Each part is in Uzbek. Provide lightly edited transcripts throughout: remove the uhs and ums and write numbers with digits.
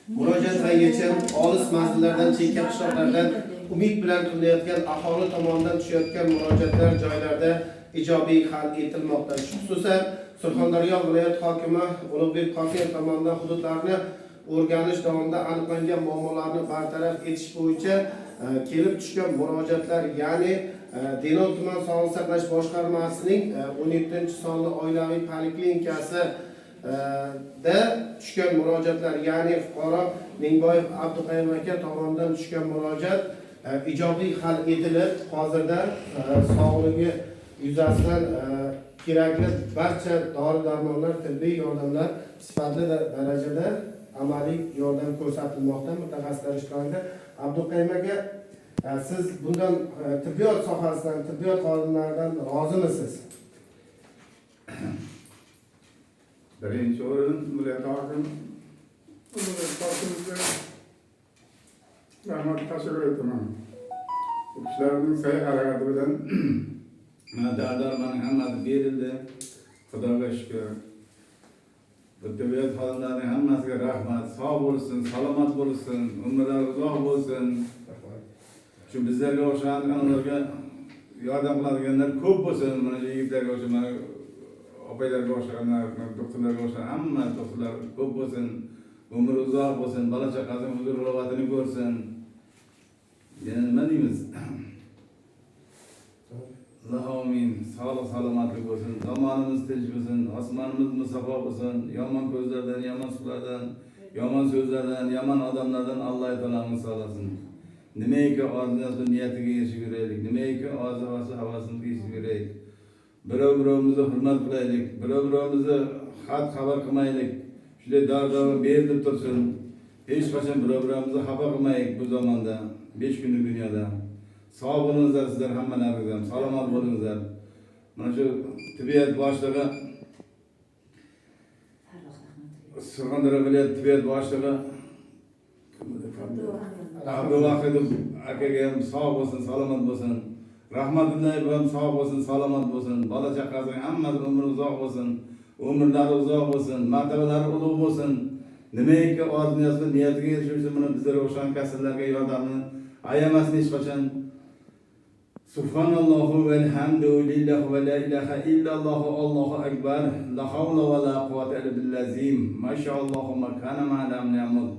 murojaat va yechim olis manzillardan, chekka qishloqlardan umid bilan qilinayotgan aholi tomonidan tushayotgan murojaatlar joylarda ijobiy hal etilmoqda. Xususan, Surxondaryo viloyat hokimi Ulug'bek Qosimov tomonidan hududlarni o'rganish davomida aniqlangan muammolarni bartaraf etish bo'yicha kelib tushgan murojaatlar, ya'ni Denov tuman sog'liqni saqlash boshqarmasining 17-sonli oilaviy poliklinikasi da tushgan murojaatlar, ya'ni fuqaro Mingboyev Abduqayim aka tomonidan tushgan murojaat ijobiy hal etilib, hozirda sog'ligi yuzasidan kerakli barcha dori-darmonlar, tibbiy yordamlar sifatli darajada amaliy yordam ko'rsatilmoqda mutaxassislar ishtirokida. Abduqayim aka, siz bundan tibbiyot sohasidan, tibbiyot xodimlaridan rozimisiz? Birinchi o'rin viloyat hokimimizga rahmat tashakkur etaman. Bu kishilarning sa'y-harakati bilan mana dori-darmonning hammasi berildi. Xudoga shukr. Bu tibbiyot xodimlarining hammasiga rahmat. Sog' bo'lsin, salomat bo'lsin, umrlari uzoq bo'lsin. Shu bizlarga o'xshagan ularga yordam qiladiganlar ko'p bo'lsin. Mana shu yigitlarga o'xshagan, opalarga o'xshaganlar, doktorlarga o'xshagan hamma doktorlar ko'p bo'lsin. Umri uzoq bo'lsin, bola chaqasining huzur ro'yxatini ko'rsin. Yana nima deymiz? Allohu amin. Sog'lik, salomatlik bo'lsin, zamonimiz tinch bo'lsin, osmonimiz musaffo bo'lsin, yomon ko'zlardan, yomon suhbatlardan, yomon so'zlardan, yomon odamlardan Alloh taolamiz saqlasin. Nimaiki orzusi niyatiga erishib yuraylik, nimaiki orzusi havasini yetishib yuraylik. Birov-birovimizni hurmat qilaylik, birov-birovimizni xat xabar qilmaylik. Shunday dardor berilib tursin. Hech qachon birov-birimizni xafa qilmaylik bu zamonda, 5 kunlik dunyoda. Sog' bo'lingizlar, sizlar hammalaringiz ham salomat bo'lingizlar. Mana shu tibbiyot boshlig'i Surxondaryo viloyat tibbiyot boshlig'i Abduvahidov akaga ham sog' bo'lsin, salomat bo'lsin. Rahmatullayev ham sog' bo'lsin, salomat bo'lsin. Bola chaqasi hammasi umri uzoq bo'lsin. Umrlari uzoq bo'lsin, martabalari ulug' bo'lsin. Nimaiki orzusi niyatiga erishish uchun mana bizlarga o'xshagan kasrlarga yordamini ayamasin hech qachon. Subhanallohu velhamdulillah ve la ilaha illallah Allahu akbar. La havla ve la kuvvete illa billazim. Maşallahu makana ma lam yamut.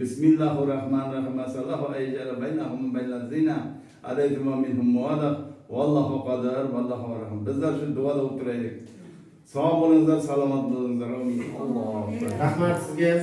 Bismillahirrahmanirrahim. Sallahu ejala beynahum beynazina. Aleyhim ve minhum muvadak. Wallahu qadar, wallahu rahim. Bizlar shu duoda o'tiraylik. Sog' bo'lingizlar, salomat bo'lingizlar. Amin. Alloh. Rahmat sizga.